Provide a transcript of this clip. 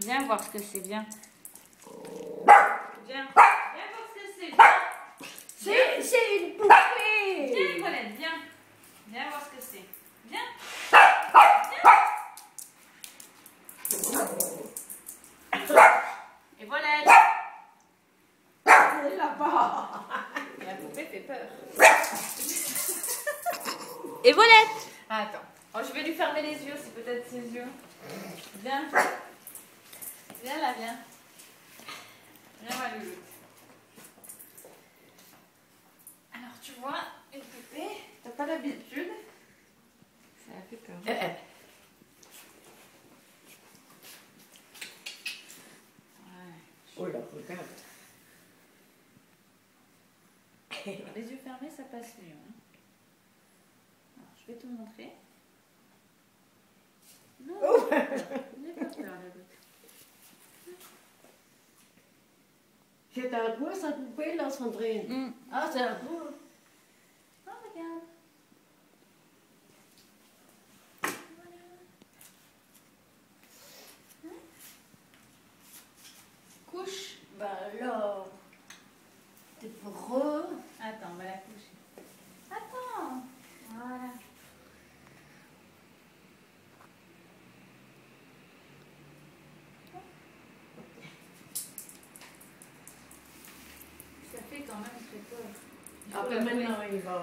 Viens voir ce que c'est, viens. Viens voir ce que c'est, viens. C'est une poupée. Viens, Paulette, viens. Viens voir ce que c'est. Viens. Et voilà. Elle est là-bas. La poupée fait peur. Et voilà. Attends. Oh, je vais lui fermer les yeux, c'est peut-être ses yeux. Viens. Viens là, viens. Viens, ma louloute. Alors, tu vois, une poupée, t'as pas l'habitude. Ça a fait peur. Oh là, regarde. Les yeux fermés, ça passe mieux. Hein. Alors, je vais te montrer. Non, n'aie pas peur, la goutte. C'est un quoi sa poupée là, Sandrine? Ah, c'est un quoi? Oh, regarde. Couche. Bah alors, t'es peureux? Attends, on va la coucher. Attends. Voilà. Ça fait quand même très peur. Ah ben maintenant il va...